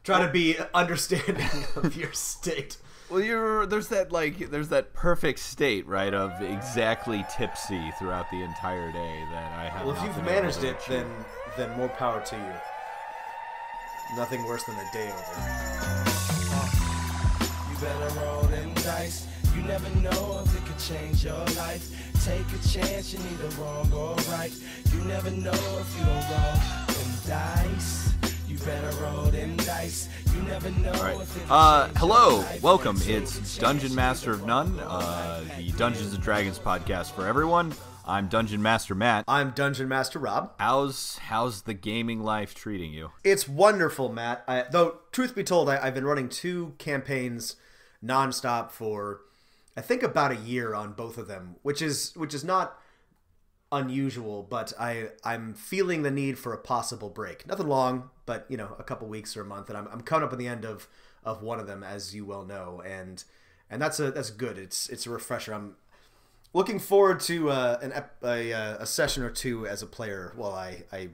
try to be understanding of your state. Well, there's that perfect state, right, of exactly tipsy throughout the entire day that I have. Well, if you've managed it, then more power to you. Nothing worse than a day over. You better roll them dice. You never know if it could change your life. Take a chance, you're neither wrong or right. You never know if you don't roll them dice. You better roll them dice. You never know. All right. Hello, welcome. It's Dungeon Master of None, the Dungeons and Dragons podcast for everyone. I'm Dungeon Master Matt. I'm Dungeon Master Rob. How's the gaming life treating you? It's wonderful, Matt. Though, truth be told, I've been running 2 campaigns nonstop for, I think, about a year on both of them, which is not unusual, but I'm feeling the need for a possible break. Nothing long, but a couple weeks or a month, and I'm coming up at the end of one of them, as you well know, and that's good. It's a refresher. I'm looking forward to a session or two as a player while I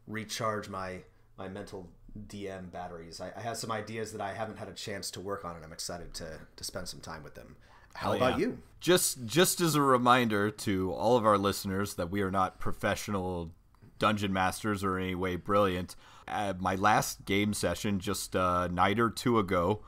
recharge my mental DM batteries. I have some ideas that I haven't had a chance to work on, and I'm excited to spend some time with them. How about you? Just as a reminder to all of our listeners that we are not professional dungeon masters or in any way brilliant. My last game session, just a night or two ago,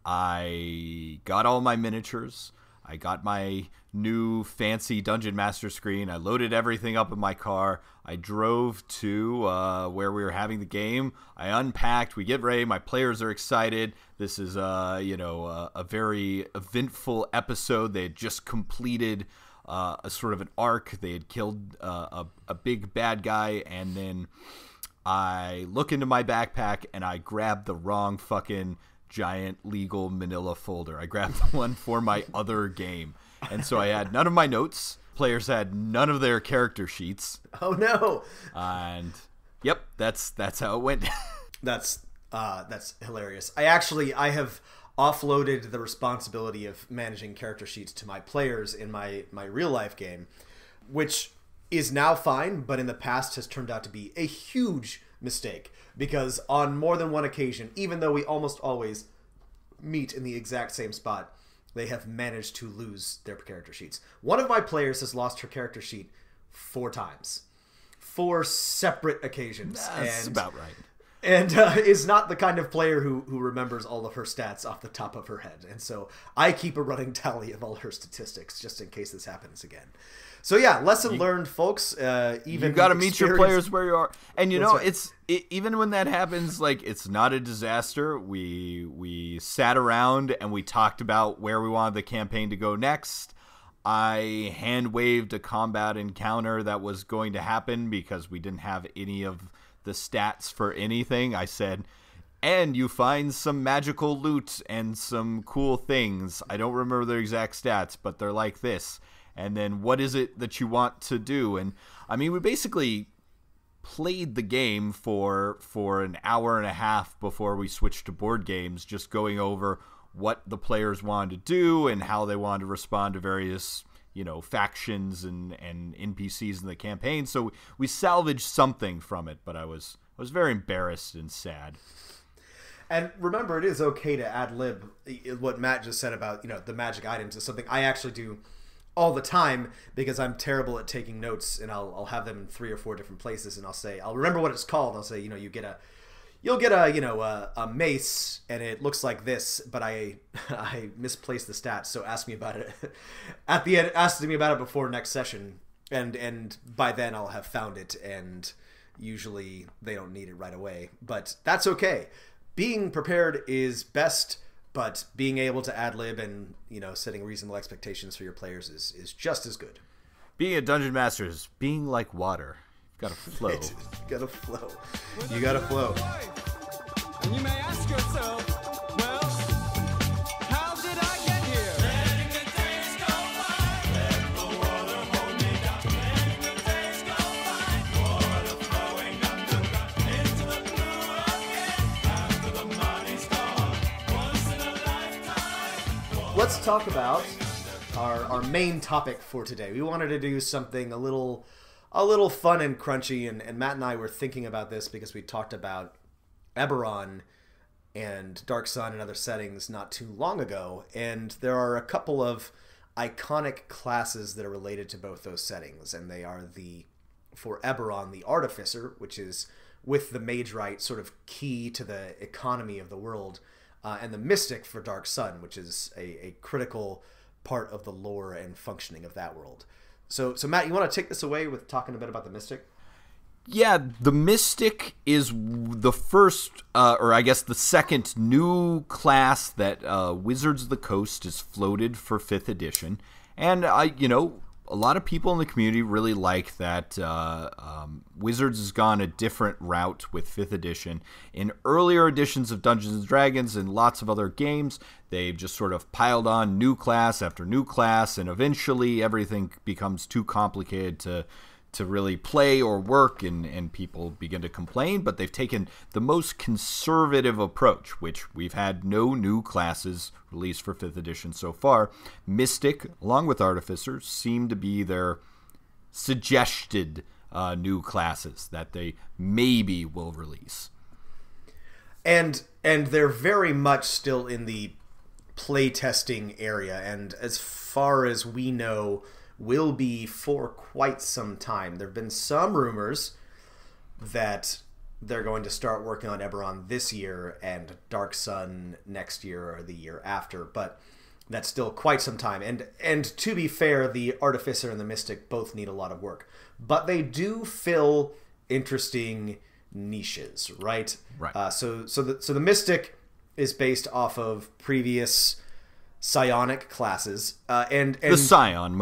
I got all my miniatures. I got my new fancy Dungeon Master screen. I loaded everything up in my car. I drove to where we were having the game. I unpacked. We get ready. My players are excited. This is a very eventful episode. They had just completed a sort of an arc. They had killed a big bad guy, and then I look into my backpack and I grab the wrong fucking giant legal manila folder. I grabbed the one for my other game. And so I had none of my notes. Players had none of their character sheets. Oh no. And yep, that's how it went. That's hilarious. I have offloaded the responsibility of managing character sheets to my players in my real life game, which is now fine, but in the past has turned out to be a huge mistake. Because on more than one occasion, even though we almost always meet in the exact same spot, they have managed to lose their character sheets. One of my players has lost her character sheet 4 times. 4 separate occasions. That's about right. And is not the kind of player who remembers all of her stats off the top of her head. And so I keep a running tally of all her statistics just in case this happens again. So yeah, lesson learned, folks. Even you got to meet your players where you are, and right. Even when that happens, like, it's not a disaster. We sat around and we talked about where we wanted the campaign to go next. I hand waved a combat encounter that was going to happen because we didn't have any of the stats for anything. I said, and you find some magical loot and some cool things. I don't remember their exact stats, but they're like this. And then what is it that you want to do? And I mean, we basically played the game for an hour and a half before we switched to board games, just going over what the players wanted to do and how they wanted to respond to various, factions and NPCs in the campaign. So we salvaged something from it, but I was very embarrassed and sad. And remember, it is okay to ad-lib. What Matt just said about, the magic items is something I actually do all the time because I'm terrible at taking notes, and I'll have them in 3 or 4 different places, and I'll remember what it's called. I'll say, you'll get a mace, and it looks like this, but I misplaced the stats, so ask me about it at the end. Ask me about it before next session, and by then I'll have found it, and usually they don't need it right away, but that's okay. Being prepared is best. But being able to ad-lib and, setting reasonable expectations for your players is just as good. Being a dungeon master is being like water. You've got to flow. You got to flow. You got to flow. And you may ask yourself, well, how did I get here? Letting the days go by. Let the water hold me down. Letting the days go by. Water flowing underground into the blue again. After the money's gone. Once in a lifetime. Let's talk about our main topic for today. We wanted to do something a little fun and crunchy, and Matt and I were thinking about this because we talked about Eberron and Dark Sun and other settings not too long ago, and there are a couple of iconic classes that are related to both those settings, and they are for Eberron, the Artificer, which is with the Mage Rite sort of key to the economy of the world, and the Mystic for Dark Sun, which is a critical part of the lore and functioning of that world. So Matt, you want to take this away with talking a bit about the Mystic? Yeah, the Mystic is the first, or I guess the second new class that Wizards of the Coast has floated for 5th edition. And, a lot of people in the community really like that Wizards has gone a different route with 5th edition. In earlier editions of Dungeons & Dragons and lots of other games, they've just sort of piled on new class after new class, and eventually everything becomes too complicated to really play or work, and people begin to complain. But they've taken the most conservative approach, which we've had no new classes released for 5th edition so far. Mystic, along with Artificer, seem to be their suggested new classes that they maybe will release. And they're very much still in the playtesting area, and as far as we know, will be for quite some time. There have been some rumors that they're going to start working on Eberron this year and Dark Sun next year or the year after, but that's still quite some time. And to be fair, the Artificer and the Mystic both need a lot of work, but they do fill interesting niches, right? Right. So the Mystic is based off of previous psionic classes, and the Psion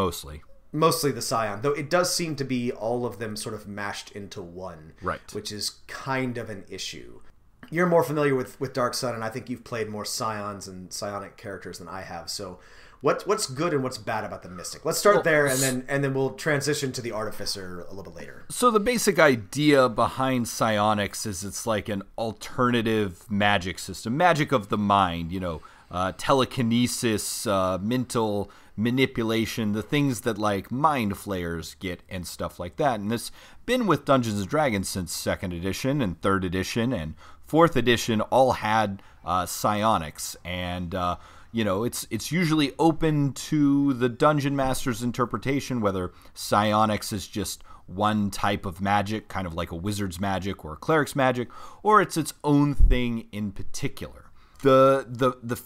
mostly the Psion, though it does seem to be all of them sort of mashed into one, right? Which is kind of an issue. You're more familiar with Dark Sun, and I think you've played more Psions and psionic characters than I have. So, what's good and what's bad about the Mystic? Let's start there, and then we'll transition to the Artificer a little bit later. So the basic idea behind psionics is it's like an alternative magic system, magic of the mind. Telekinesis, mental manipulation, the things that like mind flayers get and stuff like that. And it's been with Dungeons & Dragons since 2nd edition and 3rd edition and 4th edition all had psionics. And, it's usually open to the Dungeon Master's interpretation, whether psionics is just one type of magic, kind of like a wizard's magic or a cleric's magic, or it's its own thing in particular. The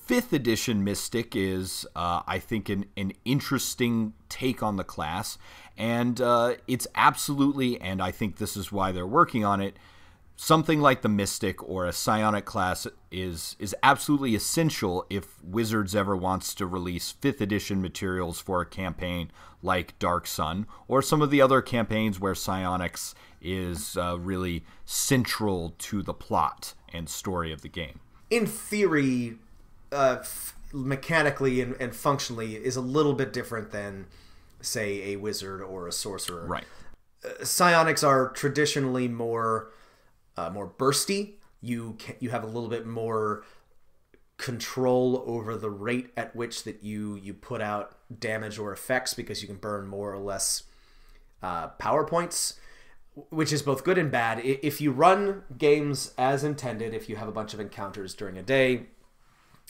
5th edition Mystic is, I think, an interesting take on the class, and it's absolutely, and I think this is why they're working on it, something like the Mystic or a psionic class is absolutely essential if Wizards ever wants to release 5th edition materials for a campaign like Dark Sun, or some of the other campaigns where psionics is really central to the plot and story of the game. In theory, mechanically and functionally, is a little bit different than, say, a wizard or a sorcerer. Right. Psionics are traditionally more bursty. You have a little bit more control over the rate at which that you put out damage or effects, because you can burn more or less power points, which is both good and bad. If you run games as intended, if you have a bunch of encounters during a day,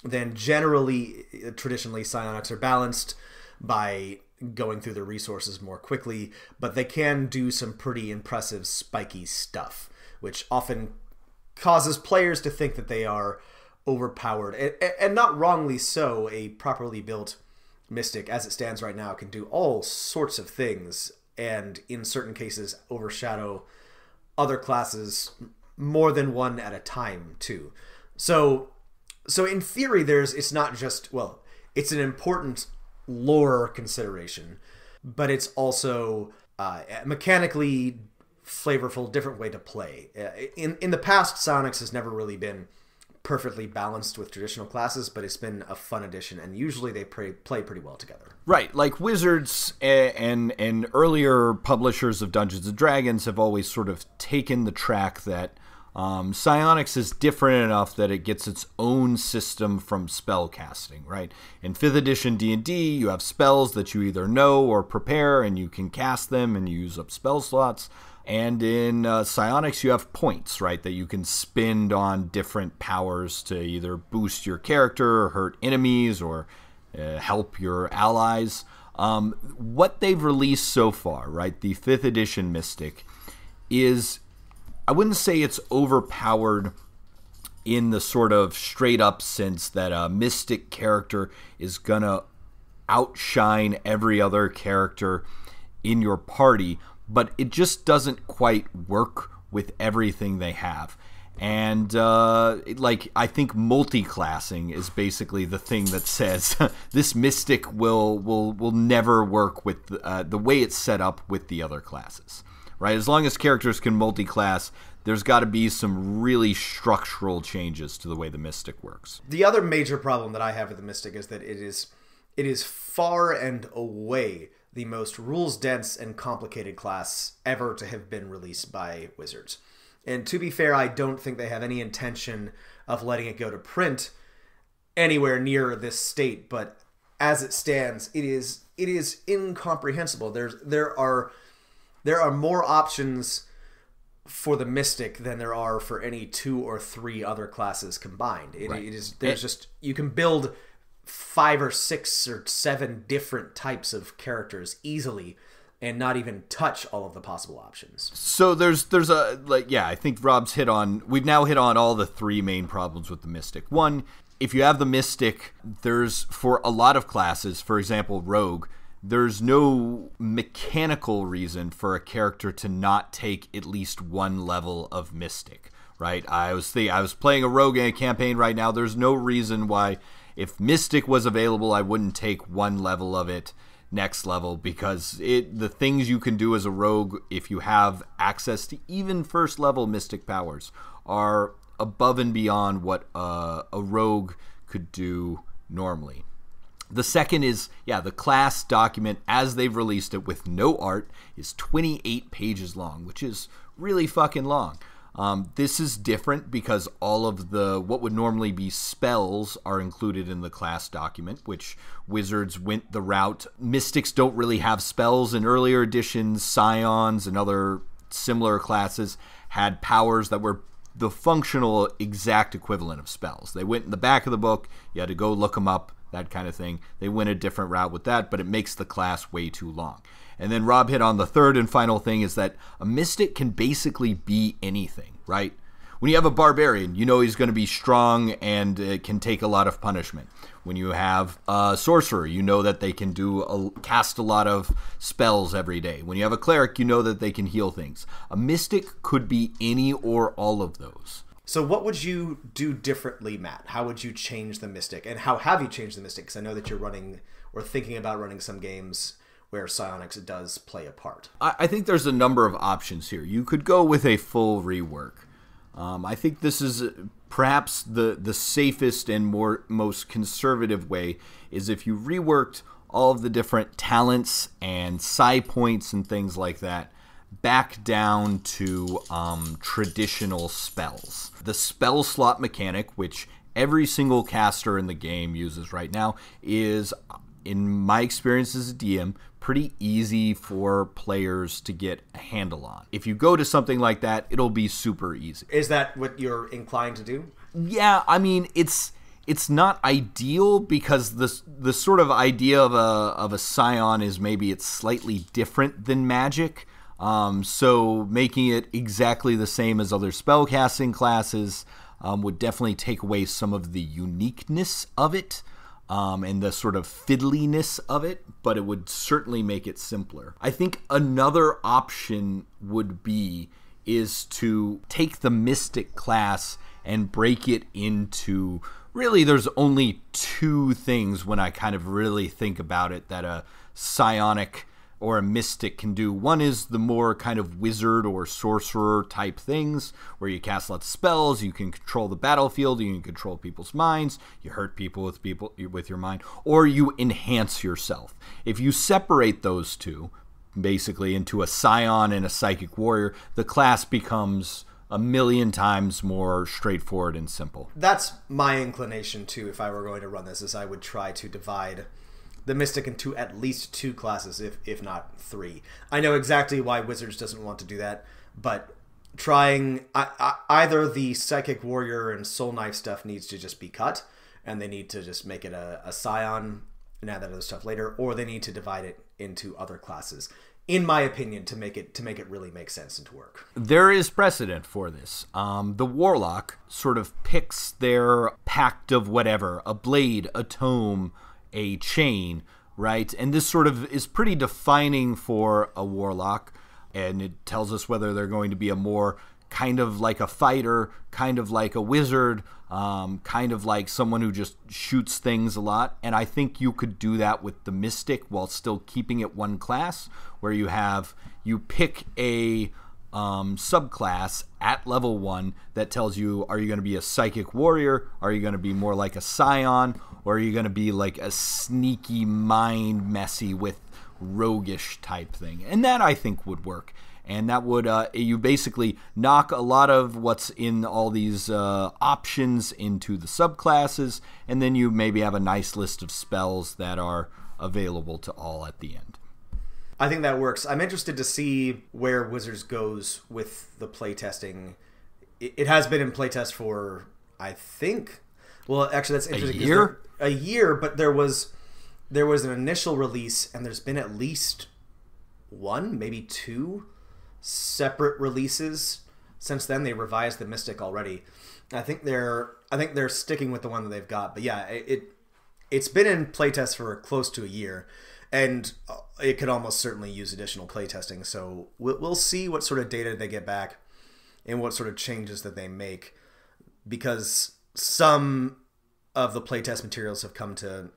then traditionally, psionics are balanced by going through the resources more quickly, but they can do some pretty impressive spiky stuff, which often causes players to think that they are overpowered, and not wrongly so. A properly built Mystic, as it stands right now, can do all sorts of things, and in certain cases overshadow other classes more than one at a time too. So in theory, it's not just, it's an important lore consideration, but it's also mechanically flavorful, different way to play. In the past, psionics has never really been perfectly balanced with traditional classes, but it's been a fun addition, and usually they play pretty well together. Right, like Wizards and earlier publishers of Dungeons & Dragons have always sort of taken the track that psionics is different enough that it gets its own system from spell casting, right? In 5th edition D&D, you have spells that you either know or prepare, and you can cast them and use up spell slots. And in psionics, you have points, right, that you can spend on different powers to either boost your character or hurt enemies or help your allies. What they've released so far, right, the 5th edition Mystic, is, I wouldn't say it's overpowered in the sort of straight-up sense that a Mystic character is going to outshine every other character in your party, but it just doesn't quite work with everything they have. And I think multi-classing is basically the thing that says this Mystic will never work with the way it's set up with the other classes, right? As long as characters can multi-class, there's got to be some really structural changes to the way the Mystic works. The other major problem that I have with the Mystic is that it is far and away the most rules-dense and complicated class ever to have been released by Wizards. And to be fair, I don't think they have any intention of letting it go to print anywhere near this state, but as it stands, it is incomprehensible. There are more options for the Mystic than there are for any 2 or 3 other classes combined. You can build 5 or 6 or 7 different types of characters easily and not even touch all of the possible options. So I think we've now hit on all the 3 main problems with the Mystic. One, if you have the Mystic, there's, for a lot of classes, for example, Rogue, there's no mechanical reason for a character to not take at least 1 level of Mystic, right? I was playing a Rogue in a campaign right now. There's no reason why, if Mystic was available, I wouldn't take 1 level of it next level, because the things you can do as a Rogue, if you have access to even first level Mystic powers, are above and beyond what a Rogue could do normally. The second is, the class document as they've released it with no art is 28 pages long, which is really fucking long. This is different because all of what would normally be spells are included in the class document, which Wizards went the route. Mystics don't really have spells. In earlier editions, Psions and other similar classes had powers that were the functional exact equivalent of spells. They went in the back of the book. You had to go look them up, that kind of thing. They went a different route with that, but it makes the class way too long. And then Rob hit on the third and final thing, is that a Mystic can basically be anything, right? When you have a Barbarian, you know he's going to be strong and can take a lot of punishment. When you have a Sorcerer, you know that they can cast a lot of spells every day. When you have a Cleric, you know that they can heal things. A Mystic could be any or all of those. So what would you do differently, Matt? How would you change the Mystic? And how have you changed the Mystic? Because I know that you're running or thinking about running some games where psionics does play a part. I think there's a number of options here. You could go with a full rework. I think this is perhaps the safest and most conservative way, is if you reworked all of the different talents and psi points and things like that back down to traditional spells. The spell slot mechanic, which every single caster in the game uses right now, is, in my experience as a DM, pretty easy for players to get a handle on. If you go to something like that, it'll be super easy. Is that what you're inclined to do? Yeah, I mean, it's not ideal, because the sort of idea of a scion is maybe it's slightly different than magic. So making it exactly the same as other spellcasting classes would definitely take away some of the uniqueness of it. And the sort of fiddliness of it, but it would certainly make it simpler. I think another option is to take the Mystic class and break it into, really there's only 2 things when I kind of really think about it that a psionic or a Mystic can do. One is the more kind of wizard or sorcerer type things, where you cast lots of spells, you can control the battlefield, you can control people's minds, you hurt people with your mind, or you enhance yourself. If you separate those 2, basically into a scion and a psychic warrior, the class becomes a million times more straightforward and simple. That's my inclination too. If I were going to run this, is I would try to divide the Mystic into at least 2 classes, if not 3. I know exactly why Wizards doesn't want to do that, but trying either the Psychic Warrior and Soul Knife stuff needs to just be cut, and they need to just make it a Psion and add that other stuff later, or they need to divide it into other classes, in my opinion, to make it really make sense and to work. There is precedent for this. The Warlock sort of picks their pact of whatever, a blade, a tome, a chain, right? And this sort of is pretty defining for a Warlock, and it tells us whether they're going to be a more kind of like a fighter, kind of like a wizard, kind of like someone who just shoots things a lot. And I think you could do that with the Mystic while still keeping it one class, where you pick a subclass at level 1 that tells you, are you going to be a Psychic Warrior? Are you going to be more like a Psion? Or are you going to be like a sneaky mind messy with roguish type thing? And that I think would work. And that would, you basically knock a lot of what's in all these options into the subclasses, and then you maybe have a nice list of spells that are available to all at the end. I think that works. I'm interested to see where Wizards goes with the playtesting. It has been in playtest for, I think, well, actually that's interesting. A year, but there was an initial release, and there's been at least 1, maybe 2 separate releases since then. They revised the Mystic already. I think they're sticking with the one that they've got. But yeah, it's been in playtest for close to a year, and it could almost certainly use additional playtesting. So we'll see what sort of data they get back and what sort of changes that they make, because some of the playtest materials have come to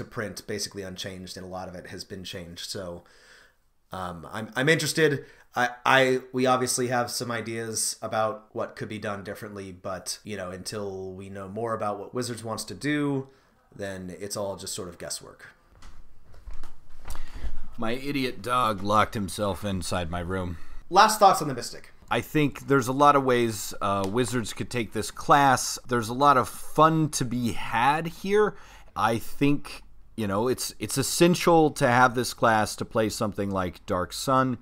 print basically unchanged, and a lot of it has been changed. So I'm interested. We obviously have some ideas about what could be done differently, but until we know more about what Wizards wants to do, then it's all just sort of guesswork. My idiot dog locked himself inside my room. Last thoughts on the Mystic. I think there's a lot of ways Wizards could take this class. There's a lot of fun to be had here. I think it's essential to have this class to play something like Dark Sun.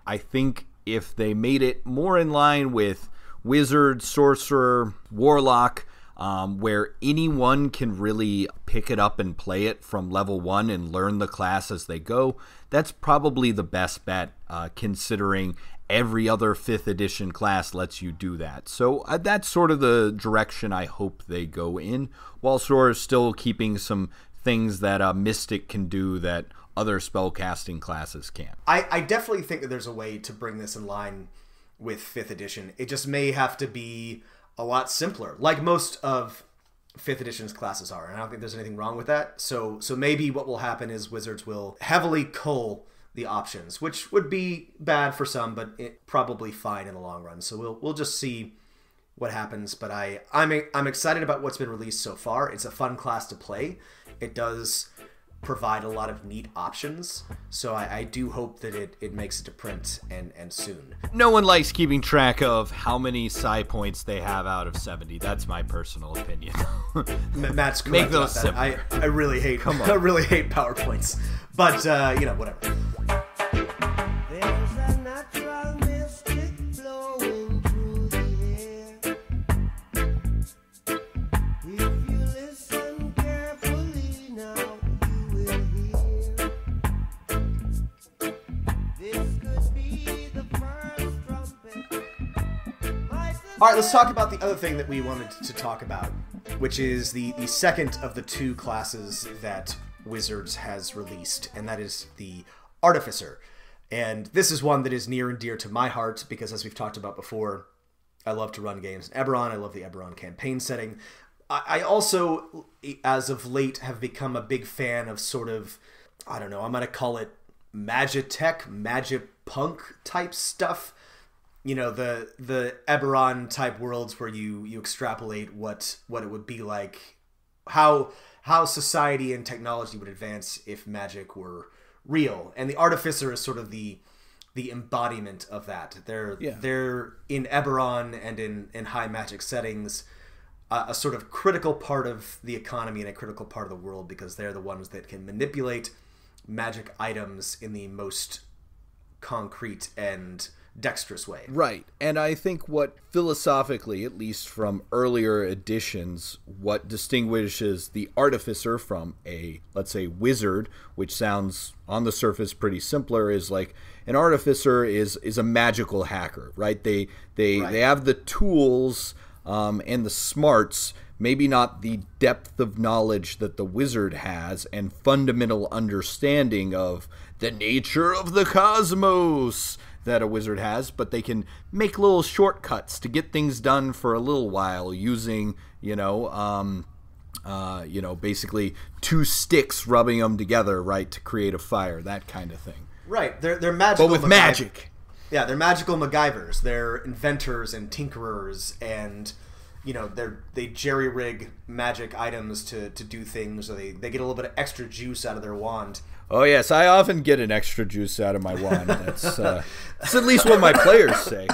I think if they made it more in line with Wizard, Sorcerer, Warlock, where anyone can really pick it up and play it from level 1 and learn the class as they go, that's probably the best bet, considering every other 5th edition class lets you do that. So that's sort of the direction I hope they go in, while sort of still keeping some things that a Mystic can do that other spellcasting classes can't. I definitely think that there's a way to bring this in line with 5th edition. It just may have to be a lot simpler, like most of 5th edition's classes are, and I don't think there's anything wrong with that. So maybe what will happen is Wizards will heavily cull the options, which would be bad for some, but it probably fine in the long run. So we'll just see what happens. But I'm excited about what's been released so far. It's a fun class to play. It does provide a lot of neat options, so I do hope that it makes it to print and soon. No one likes keeping track of how many psi points they have out of 70. That's my personal opinion. Matt's correct. Make those about that. I really hate PowerPoints, but whatever. There's a natural mystic flowing through the air. If you listen carefully now, you will hear. This could be the first trumpet. All right, let's talk about the other thing that we wanted to talk about, which is the second of the 2 classes that Wizards has released, and that is the Artificer. And this is one that is near and dear to my heart because, as we've talked about before, I love to run games in Eberron. I love the Eberron campaign setting. I also, as of late, have become a big fan of sort of, I don't know, I'm going to call it magitech, magipunk type stuff. The Eberron type worlds where you extrapolate what it would be like, how society and technology would advance if magic were real. And the Artificer is sort of the embodiment of that. They're in Eberron and in high magic settings. a sort of critical part of the economy and a critical part of the world, because they're the ones that can manipulate magic items in the most concrete and dexterous way. Right. And I think what philosophically, at least from earlier editions, what distinguishes the Artificer from a, let's say, wizard, which sounds on the surface pretty simpler, is like an Artificer is a magical hacker, right? They have the tools and the smarts, maybe not the depth of knowledge that the wizard has and fundamental understanding of the nature of the cosmos that a wizard has, but they can make little shortcuts to get things done for a little while using, basically two sticks, rubbing them together, right, to create a fire, that kind of thing. Right. They're magical. But with magic. Yeah, they're magical MacGyvers. They're inventors and tinkerers, and they jerry-rig magic items to do things, or they get a little bit of extra juice out of their wand. Oh, yes, I often get an extra juice out of my wand. That's at least what my players say.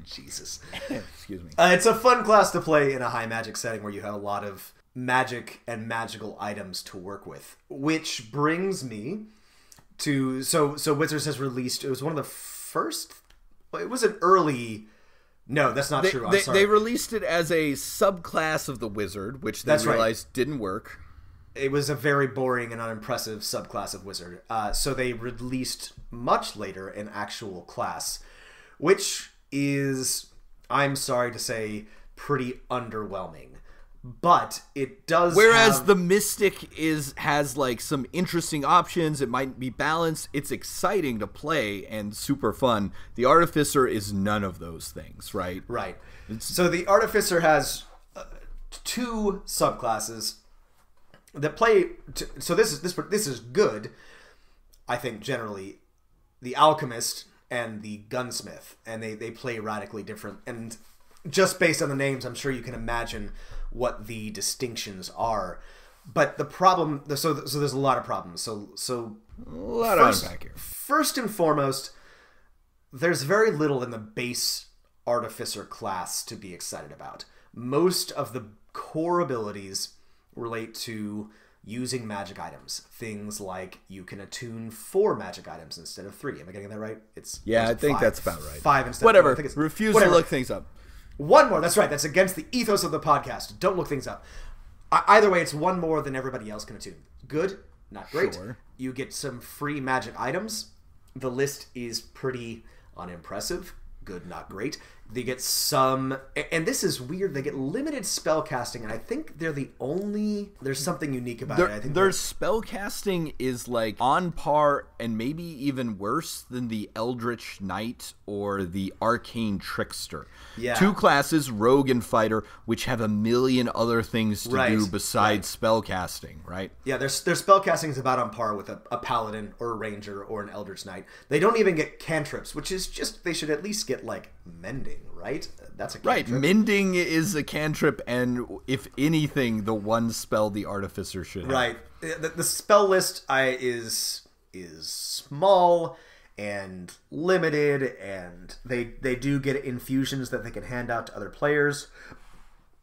Jesus. Excuse me. It's a fun class to play in a high magic setting where you have a lot of magic and magical items to work with. Which brings me to... So Wizards has released... It was one of the first... It was an early... No, that's not true. I'm sorry. They released it as a subclass of the wizard, which they realized didn't work. It was a very boring and unimpressive subclass of wizard. So they released much later an actual class, which is, I'm sorry to say, pretty underwhelming. But it does. Whereas the Mystic has like some interesting options. It might be balanced. It's exciting to play and super fun. The Artificer is none of those things, right? Right. So the Artificer has two subclasses that play. So this is good, I think, generally. The Alchemist and the Gunsmith, and they play radically different. And just based on the names, I'm sure you can imagine what the distinctions are. But the problem, so there's a lot of problems. So a lot of unpack here. First and foremost, there's very little in the base Artificer class to be excited about. Most of the core abilities relate to using magic items. Things like you can attune 4 magic items instead of 3. Am I getting that right? I think that's about right. 5 instead whatever. of 3. I think it's, Refuse whatever. to look things up. One more. That's right. That's against the ethos of the podcast. Don't look things up. Either way, it's one more than everybody else can attune. Good, not great. Sure. You get some free magic items. The list is pretty unimpressive. Good, not great. They get some, and this is weird, they get limited spell casting, and I think they're the only, there's something unique about it. I think their spell casting is like on par and maybe even worse than the Eldritch Knight or the Arcane Trickster. Yeah. 2 classes, Rogue and Fighter, which have a million other things to do besides spell casting, right? Yeah, their spell casting is about on par with a Paladin or a Ranger or an Eldritch Knight. They don't even get cantrips, which is just, they should at least get like Mending, right? That's a cantrip. Right, Mending is a cantrip, and if anything, the one spell the Artificer should have. Right. The spell list is small and limited, and they do get infusions that they can hand out to other players,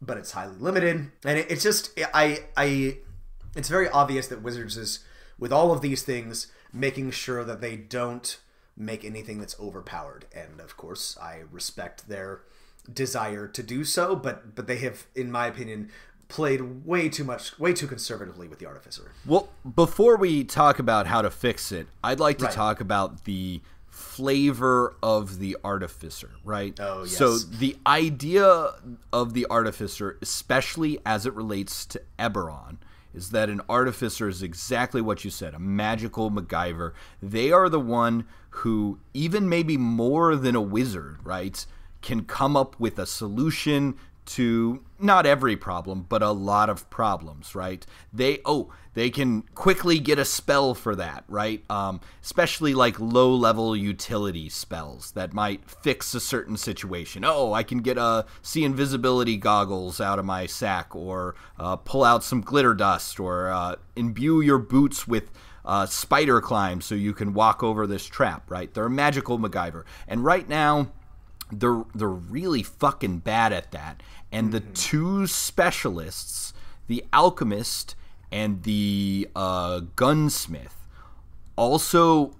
but it's highly limited. And it's just it's very obvious that Wizards is, with all of these things, making sure that they don't make anything that's overpowered. And of course, I respect their desire to do so, but they have, in my opinion, played way too conservatively with the Artificer. Well, before we talk about how to fix it, I'd like to talk about the flavor of the Artificer, right? Oh, yes. So the idea of the Artificer, especially as it relates to Eberron, is that an Artificer is exactly what you said, a magical MacGyver. They are the one who, even maybe more than a wizard, right, can come up with a solution to not every problem, but a lot of problems, right? They can quickly get a spell for that, right? Especially like low-level utility spells that might fix a certain situation. Oh, I can get see invisibility goggles out of my sack, or pull out some glitter dust, or imbue your boots with spider climb so you can walk over this trap, right? They're a magical MacGyver. And right now, they're really fucking bad at that. And the two specialists, the alchemist and the gunsmith, also,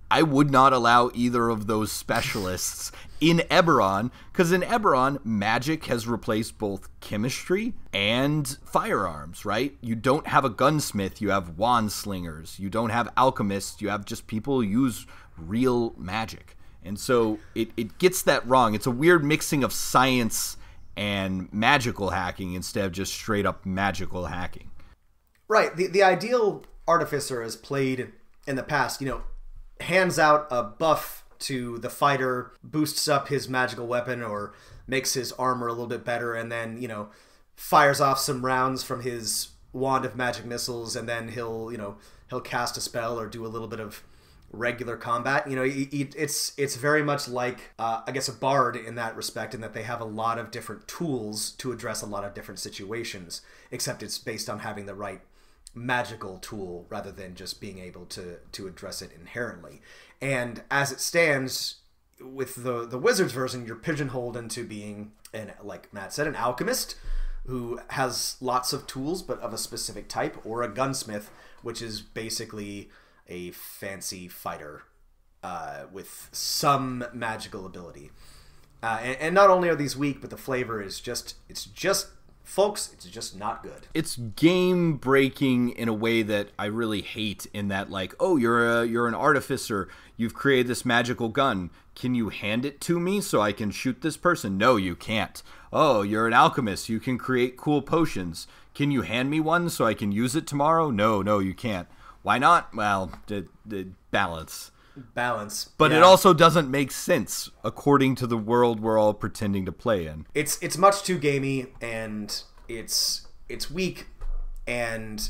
I would not allow either of those specialists in Eberron, because in Eberron, magic has replaced both chemistry and firearms, right? You don't have a gunsmith, you have wand slingers. You don't have alchemists, you have just people who use real magic. And so it gets that wrong. It's a weird mixing of science and magical hacking instead of just straight up magical hacking. Right. The ideal artificer has played in the past, hands out a buff to the fighter, boosts up his magical weapon or makes his armor a little bit better, and then, fires off some rounds from his wand of magic missiles, and then he'll cast a spell or do a little bit of regular combat. It's very much like, I guess, a bard in that respect, in that they have a lot of different tools to address a lot of different situations, except it's based on having the right magical tool rather than just being able to address it inherently. And as it stands with the wizard's version, you're pigeonholed into being, like Matt said, an alchemist who has lots of tools but of a specific type, or a gunsmith, which is basically a fancy fighter with some magical ability. And not only are these weak, but the flavor is just folks, it's just not good. It's game breaking in a way that I really hate, in that, like, oh, you're an artificer, you've created this magical gun, can you hand it to me so I can shoot this person? No, you can't. Oh, you're an alchemist, you can create cool potions, can you hand me one so I can use it tomorrow? No, you can't. Why not? Well, the balance. But it also doesn't make sense according to the world we're all pretending to play in. It's much too gamey, and it's weak, and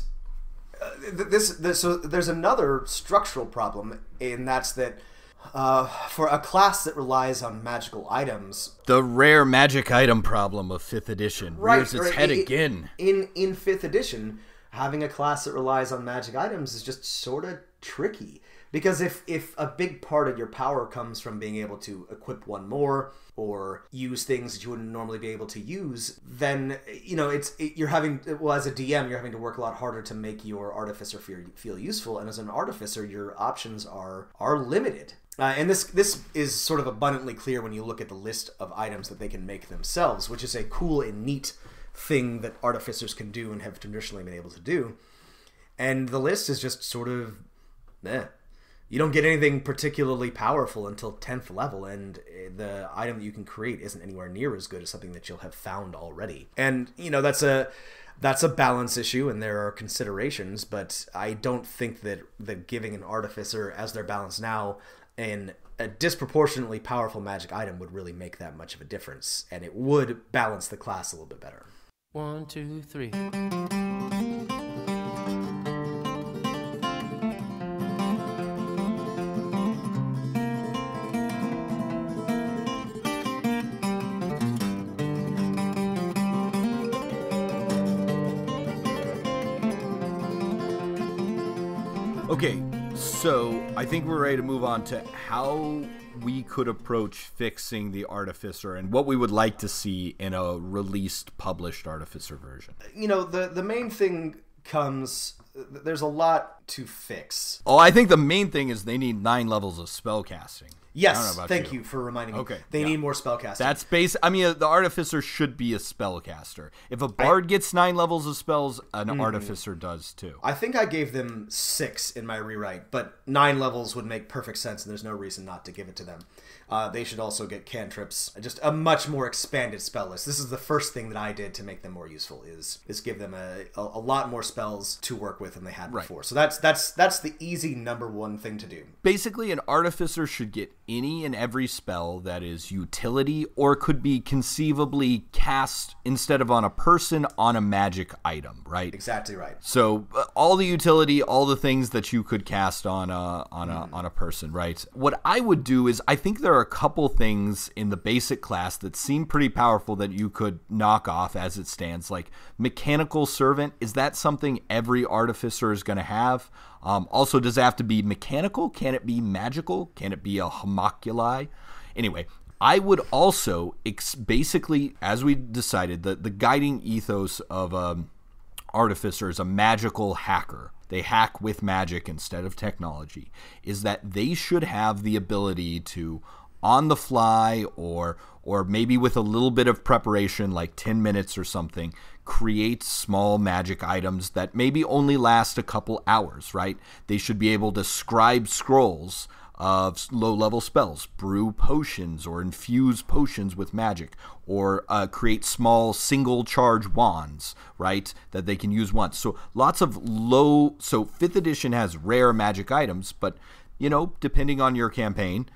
so there's another structural problem, and that's that for a class that relies on magical items, the rare magic item problem of 5th edition rears its head again. In 5th edition, having a class that relies on magic items is just sort of tricky. Because if a big part of your power comes from being able to equip one more or use things that you wouldn't normally be able to use, then you're having, well, as a DM, you're having to work a lot harder to make your artificer feel useful. And as an artificer, your options are limited. And this is sort of abundantly clear when you look at the list of items that they can make themselves, which is a cool and neat thing that artificers can do and have traditionally been able to do. And the list is just sort of you don't get anything particularly powerful until 10th level, and the item that you can create isn't anywhere near as good as something that you'll have found already. And, that's a balance issue, and there are considerations, but I don't think that giving an artificer, as they're balanced now, a disproportionately powerful magic item would really make that much of a difference, and it would balance the class a little bit better. 1, 2, 3. Okay, so I think we're ready to move on to how we could approach fixing the Artificer and what we would like to see in a released, published Artificer version. The main thing comes... There's a lot to fix. Oh, I think the main thing is they need 9 levels of spellcasting. Yes, thank you for reminding me. Okay, they need more spellcasting. That's the Artificer should be a spellcaster. If a bard gets 9 levels of spells, an Artificer does too. I think I gave them 6 in my rewrite, but 9 levels would make perfect sense, and there's no reason not to give it to them. They should also get cantrips, just a much more expanded spell list. This is the first thing that I did to make them more useful, is give them a lot more spells to work with than they had before. So that's the easy number one thing to do. Basically, an Artificer should get any and every spell that is utility or could be conceivably cast instead of on a person, on a magic item, right? Exactly right. So all the utility, all the things that you could cast on a person, right? What I would do is, I think there are a couple things in the basic class that seem pretty powerful that you could knock off as it stands, like Mechanical Servant. Is that something every Artificer is going to have? Also, does it have to be mechanical? Can it be magical? Can it be a homunculi? Anyway, I would also basically, as we decided, the guiding ethos of Artificer is a magical hacker. They hack with magic instead of technology. Is that they should have the ability to, on the fly or maybe with a little bit of preparation, like 10 minutes or something, create small magic items that maybe only last a couple hours, right? They should be able to scribe scrolls of low-level spells, brew potions or infuse potions with magic, or create small single-charge wands, right, that they can use once. So lots of so 5th edition has rare magic items, but, depending on your campaign,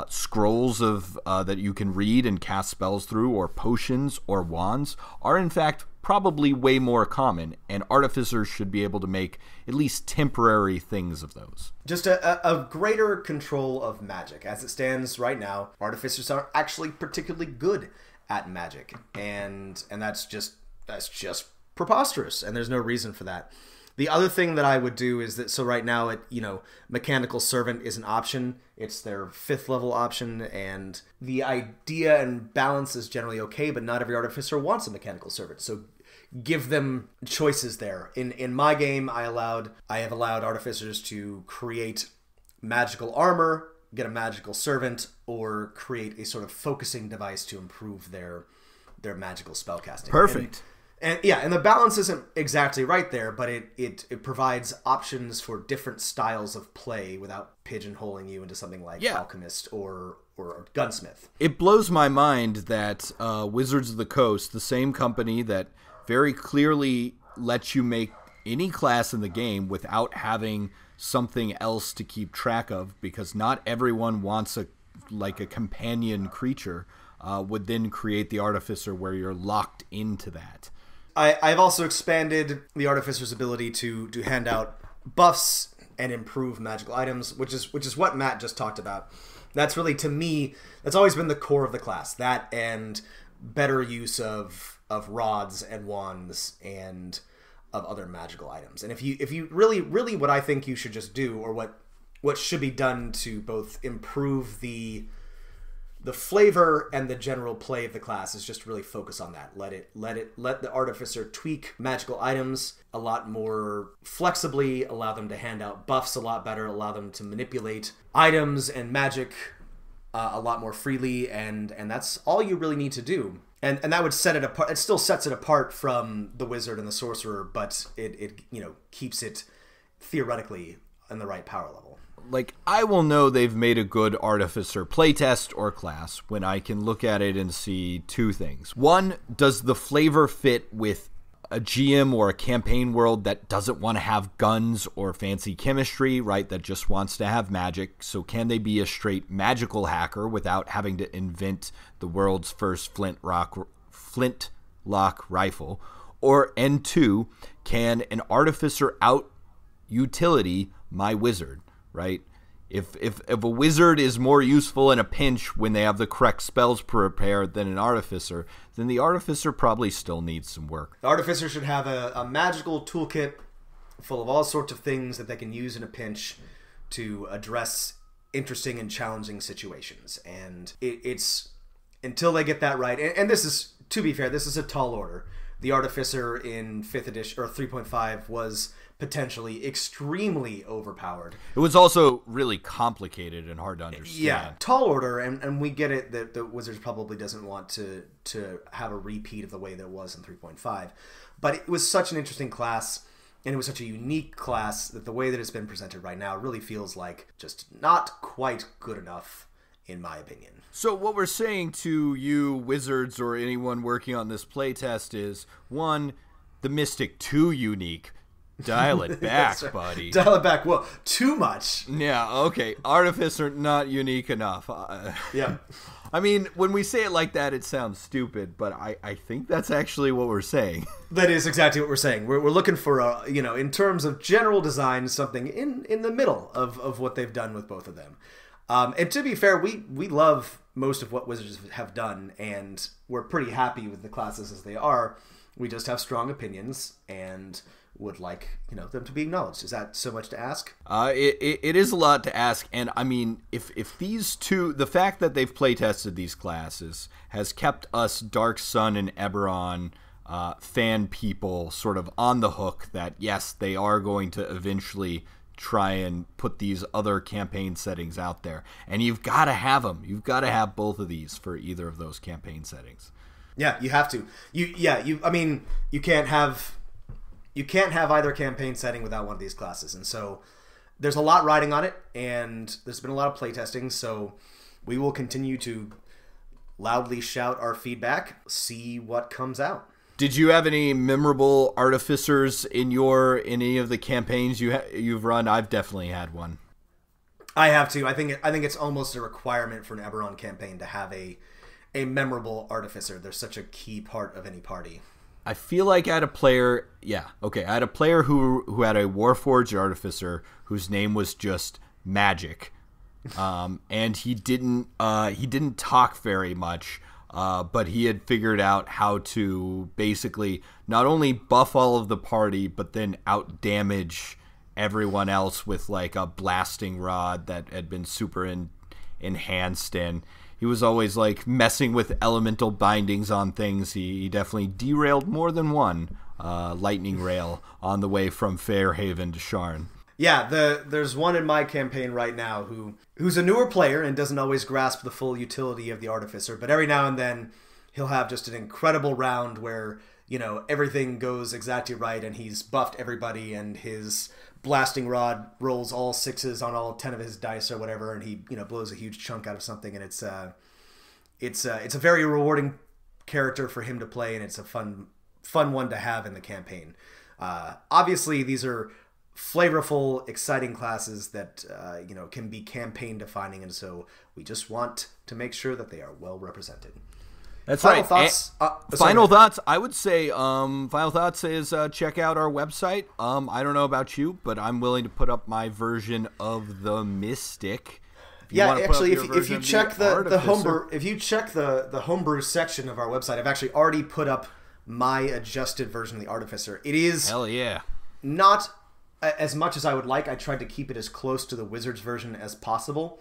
scrolls of that you can read and cast spells through, or potions or wands, are in fact probably way more common, and artificers should be able to make at least temporary things of those. Just a greater control of magic. As it stands right now, artificers aren't actually particularly good at magic, and that's just preposterous, and there's no reason for that. The other thing that I would do is that, so right now, Mechanical Servant is an option. It's their 5th level option, and the idea and balance is generally okay, but not every artificer wants a Mechanical Servant, so give them choices there. In my game, I have allowed artificers to create magical armor, get a magical servant, or create a sort of focusing device to improve their magical spellcasting. Perfect. And the balance isn't exactly right there, but it provides options for different styles of play without pigeonholing you into something like Alchemist or Gunsmith. It blows my mind that Wizards of the Coast, the same company that very clearly lets you make any class in the game without having something else to keep track of, because not everyone wants a companion creature, would then create the Artificer where you're locked into that. I've also expanded the Artificer's ability to hand out buffs and improve magical items, which is what Matt just talked about. That's really, to me, that's always been the core of the class. That and better use of rods and wands and of other magical items. And if you really what I think you should just do, or what should be done to both improve the flavor and the general play of the class, is just really focus on that. Let the Artificer tweak magical items a lot more flexibly, allow them to hand out buffs a lot better, allow them to manipulate items and magic a lot more freely, and that's all you really need to do. And that would set it apart. It still sets it apart from the wizard and the sorcerer, but it keeps it theoretically in the right power level. I will know they've made a good Artificer playtest or class when I can look at it and see two things. One, does the flavor fit with a GM or a campaign world that doesn't want to have guns or fancy chemistry, right? That just wants to have magic. So can they be a straight magical hacker without having to invent the world's first flintlock rifle? And two, can an Artificer out utility my wizard? Right? If a wizard is more useful in a pinch when they have the correct spells prepared than an Artificer, then the Artificer probably still needs some work. The Artificer should have a magical toolkit full of all sorts of things that they can use in a pinch to address interesting and challenging situations. And it's until they get that right, and this is, to be fair, this is a tall order. The Artificer in 5th edition, or 3.5, was potentially extremely overpowered. It was also really complicated and hard to understand. Yeah, tall order, and we get it that the Wizards probably doesn't want to have a repeat of the way that it was in 3.5. But it was such an interesting class, and it was such a unique class, that the way that it's been presented right now really feels like just not quite good enough, in my opinion. So what we're saying to you wizards or anyone working on this playtest is, one, the Mystic too unique. Dial it back, buddy. Dial it back. Well, too much. Yeah, okay. Artificer not unique enough. Yeah. I mean, when we say it like that, it sounds stupid, but I think that's actually what we're saying. That is exactly what we're saying. We're looking for, in terms of general design, something in the middle of what they've done with both of them. And to be fair, we love most of what Wizards have done, and we're pretty happy with the classes as they are. We just have strong opinions and would like, them to be acknowledged. Is that so much to ask? It is a lot to ask, and I mean, if these two, the fact that they've playtested these classes has kept us Dark Sun and Eberron fan people sort of on the hook that, yes, they are going to eventually try and put these other campaign settings out there. And you've got to have them. You've got to have both of these for either of those campaign settings. Yeah, you have to. You can't have either campaign setting without one of these classes. And so there's a lot riding on it, and there's been a lot of playtesting, so we will continue to loudly shout our feedback, see what comes out. Did you have any memorable artificers in any of the campaigns you've run? I've definitely had one. I have too. I think it's almost a requirement for an Eberron campaign to have a memorable artificer. They're such a key part of any party. I feel like I had a player. I had a player who had a Warforged artificer whose name was just Magic, and he didn't talk very much. But he had figured out how to basically not only buff all of the party, but then out-damage everyone else with like a blasting rod that had been super enhanced. And he was always like messing with elemental bindings on things. He definitely derailed more than one lightning rail on the way from Fairhaven to Sharn. Yeah, there's one in my campaign right now who's a newer player and doesn't always grasp the full utility of the Artificer, but every now and then he'll have just an incredible round where, everything goes exactly right and he's buffed everybody and his blasting rod rolls all 6s on all 10 of his dice or whatever, and he, blows a huge chunk out of something, and it's a very rewarding character for him to play, and it's a fun one to have in the campaign. Obviously, these are flavorful, exciting classes that can be campaign defining, and so we just want to make sure that they are well represented. That's Final right. Thoughts. Final thoughts. I would say final thoughts is check out our website. I don't know about you, but I'm willing to put up my version of the Mystic. If you check the homebrew section of our website, I've actually already put up my adjusted version of the Artificer. It is hell yeah, not as much as I would like. I tried to keep it as close to the Wizards version as possible,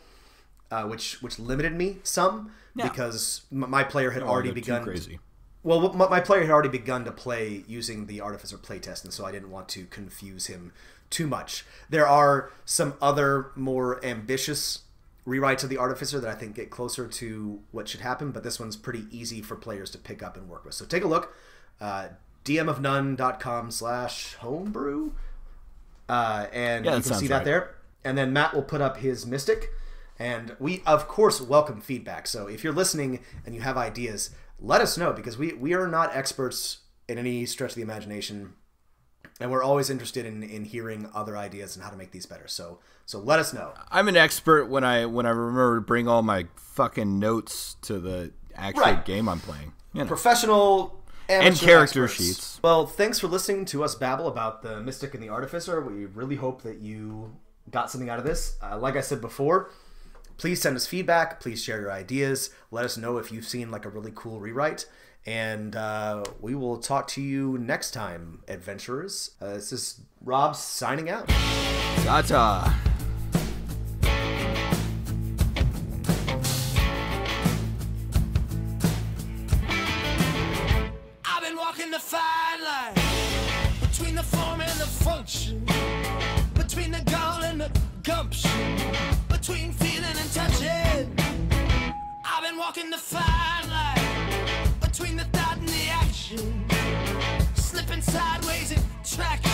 which limited me some because my player had already begun. Crazy. Well, my player had already begun to play using the Artificer playtest, and so I didn't want to confuse him too much. There are some other more ambitious rewrites of the Artificer that I think get closer to what should happen, but this one's pretty easy for players to pick up and work with. So take a look. dmofnone.com/homebrew. And you can see that there. And then Matt will put up his Mystic. And we, of course, welcome feedback. So if you're listening and you have ideas, let us know, because we are not experts in any stretch of the imagination. And we're always interested in hearing other ideas and how to make these better. So let us know. I'm an expert when I remember to bring all my fucking notes to the actual game I'm playing. Professional and character experts. Sheets. Well, thanks for listening to us babble about the Mystic and the Artificer. We really hope that you got something out of this. Like I said before, please send us feedback. Please share your ideas. Let us know if you've seen like a really cool rewrite. And we will talk to you next time, adventurers. This is Rob signing out. Ta-ta. I've been walking the fine line between the form and the function, between the goal and the gumption, between feeling and touching. I've been walking the fine line between the thought and the action, slipping sideways in traction.